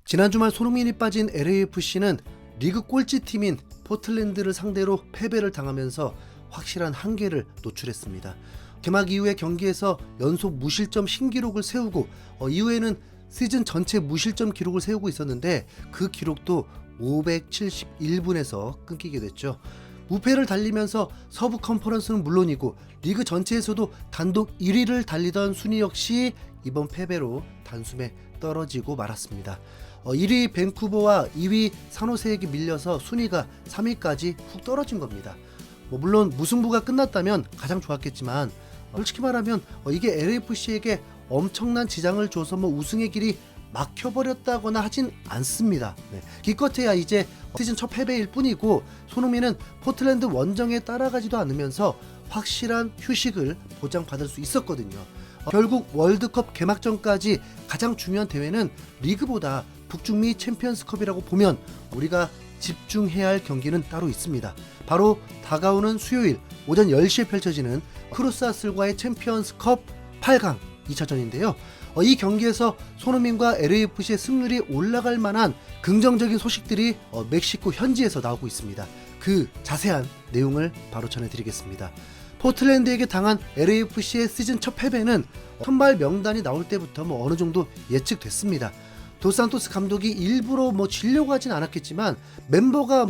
지난 주말 손흥민이 빠진 LAFC는 리그 꼴찌팀인 포틀랜드를 상대로 패배를 당하면서 확실한 한계를 노출했습니다. 개막 이후의 경기에서 연속 무실점 신기록을 세우고 이후에는 시즌 전체 무실점 기록을 세우고 있었는데 그 기록도 571분에서 끊기게 됐죠. 무패를 달리면서 서부 컨퍼런스는 물론이고 리그 전체에서도 단독 1위를 달리던 순위 역시 이번 패배로 단숨에 떨어지고 말았습니다. 1위 밴쿠버와 2위 산호세에게 밀려서 순위가 3위까지 훅 떨어진 겁니다. 물론 무승부가 끝났다면 가장 좋았겠지만 솔직히 말하면 이게 LAFC에게 엄청난 지장을 줘서 우승의 길이 막혀버렸다거나 하진 않습니다. 기껏해야 이제 시즌 첫 패배일 뿐이고 손흥민은 포틀랜드 원정에 따라가지도 않으면서 확실한 휴식을 보장받을 수 있었거든요. 결국 월드컵 개막전까지 가장 중요한 대회는 리그보다 북중미 챔피언스컵이라고 보면 우리가 집중해야 할 경기는 따로 있습니다. 바로 다가오는 수요일 오전 10시에 펼쳐지는 크루스아슬과의 챔피언스컵 8강 2차전인데요. 이 경기에서 손흥민과 LAFC의 승률이 올라갈 만한 긍정적인 소식들이 멕시코 현지에서 나오고 있습니다. 그 자세한 내용을 바로 전해드리겠습니다. 포틀랜드에게 당한 LAFC의 시즌 첫 패배는 선발 명단이 나올 때부터 어느 정도 예측됐습니다. 도산토스 감독이 일부러 지려고 하진 않았겠지만 멤버가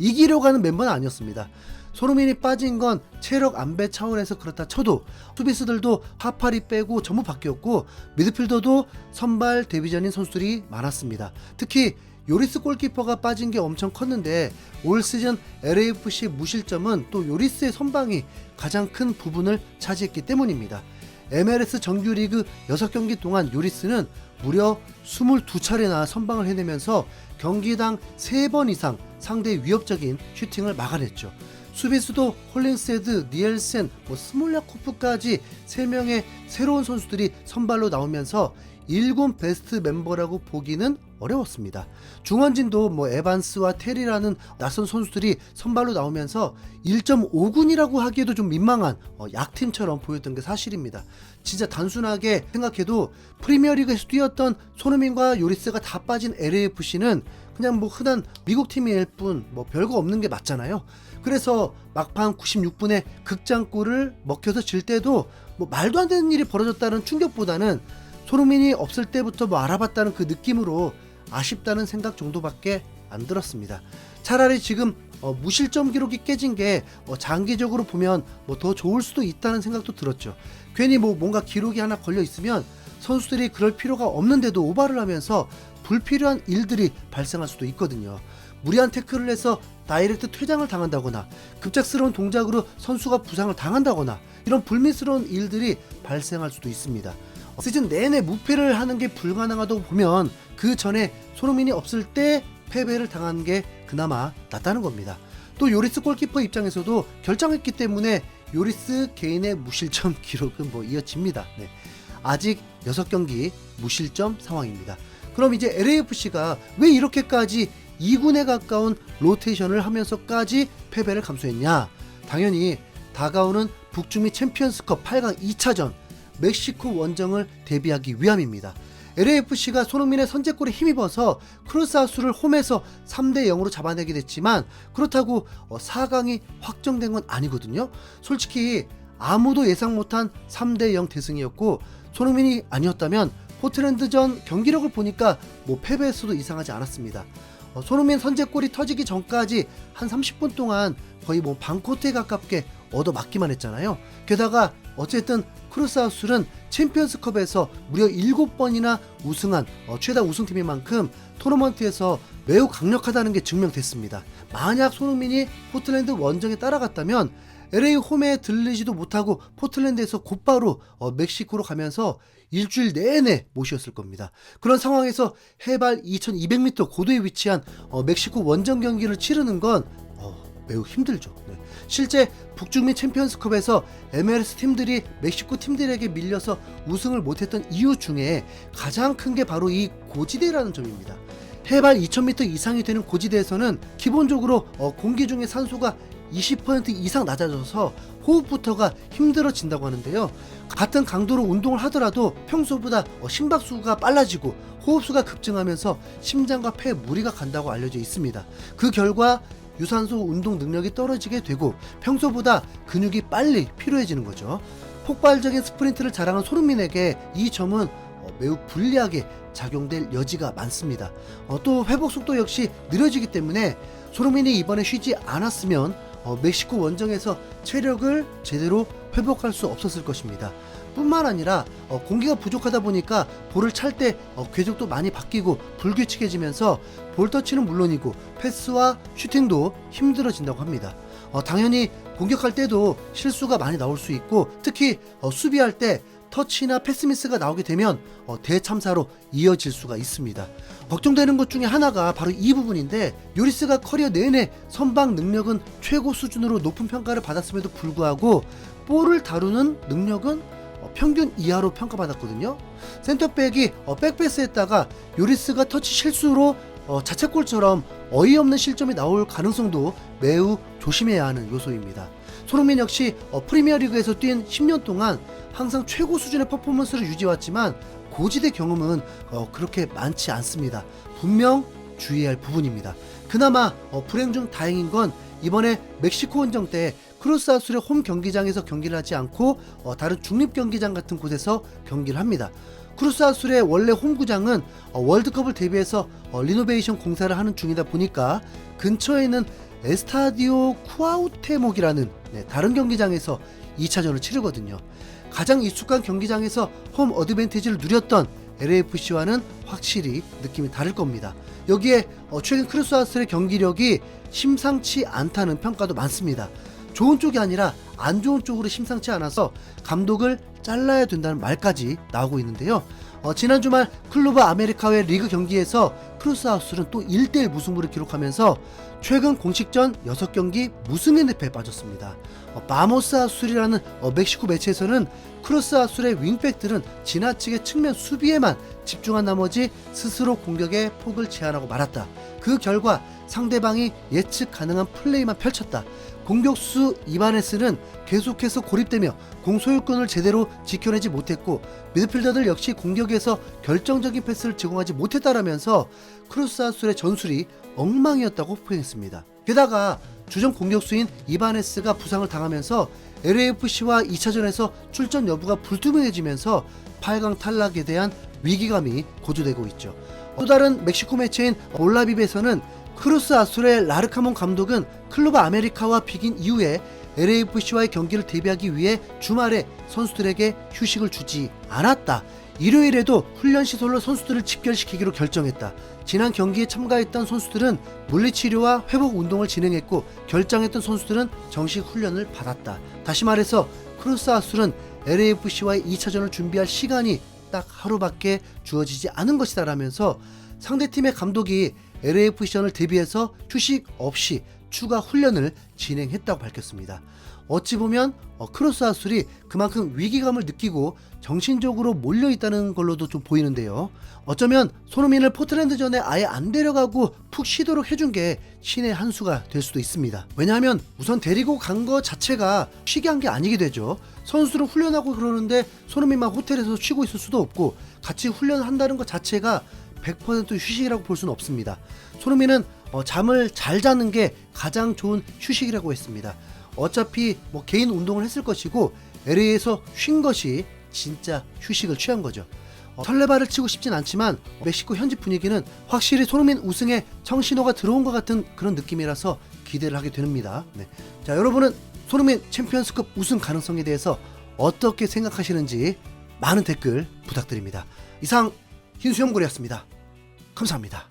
이기려고 하는 멤버는 아니었습니다. 손흥민이 빠진 건 체력 안배 차원에서 그렇다 쳐도 수비수들도 하파리 빼고 전부 바뀌었고 미드필더도 선발 데뷔전인 선수들이 많았습니다. 특히 요리스 골키퍼가 빠진 게 엄청 컸는데 올 시즌 LAFC 무실점은 또 요리스의 선방이 가장 큰 부분을 차지했기 때문입니다. MLS 정규리그 6경기 동안 요리스는 무려 22차례나 선방을 해내면서 경기당 3번 이상 상대의 위협적인 슈팅을 막아냈죠. 수비수도 홀링세드, 니엘센, 스몰야코프까지 3명의 새로운 선수들이 선발로 나오면서 1군 베스트 멤버라고 보기는 어려웠습니다. 중원진도 에반스와 테리라는 낯선 선수들이 선발로 나오면서 1.5군이라고 하기에도 좀 민망한 약팀처럼 보였던 게 사실입니다. 진짜 단순하게 생각해도 프리미어리그에서 뛰었던 손흥민과 요리스가 다 빠진 LAFC는 그냥 흔한 미국 팀일 뿐 별거 없는 게 맞잖아요. 그래서 막판 96분에 극장골을 먹혀서 질 때도 말도 안 되는 일이 벌어졌다는 충격보다는 손흥민이 없을 때부터 알아봤다는 그 느낌으로 아쉽다는 생각 정도밖에 안 들었습니다. 차라리 지금 무실점 기록이 깨진 게 장기적으로 보면 더 좋을 수도 있다는 생각도 들었죠. 괜히 뭔가 기록이 하나 걸려 있으면 선수들이 그럴 필요가 없는데도 오바를 하면서 불필요한 일들이 발생할 수도 있거든요. 무리한 태클을 해서 다이렉트 퇴장을 당한다거나 급작스러운 동작으로 선수가 부상을 당한다거나 이런 불미스러운 일들이 발생할 수도 있습니다. 시즌 내내 무패를 하는 게 불가능하다고 보면 그 전에 손흥민이 없을 때 패배를 당한 게 그나마 낫다는 겁니다. 또 요리스 골키퍼 입장에서도 결정했기 때문에 요리스 개인의 무실점 기록은 이어집니다. 아직 6경기 무실점 상황입니다. 그럼 이제 LAFC가 왜 이렇게까지 2군에 가까운 로테이션을 하면서까지 패배를 감수했냐? 당연히 다가오는 북중미 챔피언스컵 8강 2차전 멕시코 원정을 대비하기 위함입니다. LAFC가 손흥민의 선제골에 힘입어서 크루스아스를 홈에서 3대0으로 잡아내게 됐지만 그렇다고 4강이 확정된 건 아니거든요. 솔직히 아무도 예상 못한 3대0 대승이었고 손흥민이 아니었다면 포틀랜드전 경기력을 보니까 패배했어도 이상하지 않았습니다. 손흥민 선제골이 터지기 전까지 한 30분 동안 거의 반코트에 가깝게 얻어맞기만 했잖아요. 게다가 어쨌든 크루스아스는 챔피언스컵에서 무려 7번이나 우승한 최다 우승팀인 만큼 토너먼트에서 매우 강력하다는 게 증명됐습니다. 만약 손흥민이 포틀랜드 원정에 따라갔다면 LA 홈에 들르지도 못하고 포틀랜드에서 곧바로 멕시코로 가면서 일주일 내내 못 쉬었을 겁니다. 그런 상황에서 해발 2200m 고도에 위치한 멕시코 원정 경기를 치르는 건 매우 힘들죠. 실제 북중미 챔피언스컵에서 MLS 팀들이 멕시코 팀들에게 밀려서 우승을 못했던 이유 중에 가장 큰 게 바로 이 고지대라는 점입니다. 해발 2000m 이상이 되는 고지대에서는 기본적으로 공기 중에 산소가 20% 이상 낮아져서 호흡부터가 힘들어진다고 하는데요. 같은 강도로 운동을 하더라도 평소보다 심박수가 빨라지고 호흡수가 급증하면서 심장과 폐에 무리가 간다고 알려져 있습니다. 그 결과 유산소 운동 능력이 떨어지게 되고 평소보다 근육이 빨리 피로해지는 거죠. 폭발적인 스프린트를 자랑한 손흥민에게 이 점은 매우 불리하게 작용될 여지가 많습니다. 또 회복 속도 역시 느려지기 때문에 손흥민이 이번에 쉬지 않았으면 멕시코 원정에서 체력을 제대로 회복할 수 없었을 것입니다. 뿐만 아니라 공기가 부족하다 보니까 볼을 찰 때 궤적도 많이 바뀌고 불규칙해지면서 볼 터치는 물론이고 패스와 슈팅도 힘들어진다고 합니다. 당연히 공격할 때도 실수가 많이 나올 수 있고 특히 수비할 때 터치나 패스 미스가 나오게 되면 대참사로 이어질 수가 있습니다. 걱정되는 것 중에 하나가 바로 이 부분인데, 요리스가 커리어 내내 선방 능력은 최고 수준으로 높은 평가를 받았음에도 불구하고 볼을 다루는 능력은 평균 이하로 평가받았거든요. 센터백이 백패스했다가 요리스가 터치 실수로 자책골처럼 어이없는 실점이 나올 가능성도 매우 조심해야 하는 요소입니다. 손흥민 역시 프리미어리그에서 뛴 10년 동안 항상 최고 수준의 퍼포먼스를 유지해왔지만 고지대 경험은 그렇게 많지 않습니다. 분명 주의해야 할 부분입니다. 그나마 불행 중 다행인 건 이번에 멕시코 원정 때 크루스 아술의 홈 경기장에서 경기를 하지 않고 다른 중립 경기장 같은 곳에서 경기를 합니다. 크루스 아술의 원래 홈구장은 월드컵을 대비해서 리노베이션 공사를 하는 중이다 보니까 근처에 있는 에스타디오 쿠아우테목이라는 다른 경기장에서 2차전을 치르거든요. 가장 익숙한 경기장에서 홈 어드밴티지를 누렸던 LAFC와는 확실히 느낌이 다를 겁니다. 여기에 최근 크루스 아술의 경기력이 심상치 않다는 평가도 많습니다. 좋은 쪽이 아니라 안 좋은 쪽으로 심상치 않아서 감독을 잘라야 된다는 말까지 나오고 있는데요. 지난 주말 클로브 아메리카의 리그 경기에서 크루스 아술은 또 1대1 무승부를 기록하면서 최근 공식전 6경기 무승의 늪에 빠졌습니다. 바모스 아술이라는 멕시코 매체에서는 크루스 아술의 윙백들은 지나치게 측면 수비에만 집중한 나머지 스스로 공격의 폭을 제한하고 말았다. 그 결과 상대방이 예측 가능한 플레이만 펼쳤다. 공격수 이바네스는 계속해서 고립되며 공소유권을 제대로 지켜내지 못했고 미드필더들 역시 공격에서 결정적인 패스를 제공하지 못했다라면서 크루스 아술의 전술이 엉망이었다고 포행했습니다. 게다가 주전 공격수인 이바네스가 부상을 당하면서 LAFC와 2차전에서 출전 여부가 불투명해지면서 8강 탈락에 대한 위기감이 고조되고 있죠. 또 다른 멕시코 매체인 올라비베에서는 크루스 아술의 라르카몬 감독은 클로브 아메리카와 비긴 이후에 LAFC와의 경기를 대비하기 위해 주말에 선수들에게 휴식을 주지 않았다. 일요일에도 훈련 시설로 선수들을 집결시키기로 결정했다. 지난 경기에 참가했던 선수들은 물리치료와 회복 운동을 진행했고 결장했던 선수들은 정식 훈련을 받았다. 다시 말해서 크루스 아술은 LAFC와의 2차전을 준비할 시간이 딱 하루밖에 주어지지 않은 것이다 라면서 상대팀의 감독이 LAFC전을 대비해서 휴식 없이 추가 훈련을 진행했다고 밝혔습니다. 어찌 보면 크루스 아술이 그만큼 위기감을 느끼고 정신적으로 몰려있다는 걸로도 좀 보이는데요. 어쩌면 손흥민을 포틀랜드전에 아예 안 데려가고 푹 쉬도록 해준 게 신의 한 수가 될 수도 있습니다. 왜냐하면 우선 데리고 간 거 자체가 쉬게 한 게 아니게 되죠. 선수를 훈련하고 그러는데 손흥민만 호텔에서 쉬고 있을 수도 없고 같이 훈련한다는 것 자체가 100% 휴식이라고 볼 수는 없습니다. 손흥민은 잠을 잘 자는 게 가장 좋은 휴식이라고 했습니다. 어차피 개인 운동을 했을 것이고 LA에서 쉰 것이 진짜 휴식을 취한 거죠. 설레발을 치고 싶진 않지만 멕시코 현지 분위기는 확실히 손흥민 우승에 청신호가 들어온 것 같은 그런 느낌이라서 기대를 하게 됩니다. 네. 자, 여러분은 손흥민 챔피언스컵 우승 가능성에 대해서 어떻게 생각하시는지 많은 댓글 부탁드립니다. 이상 흰수염고래였습니다. 감사합니다.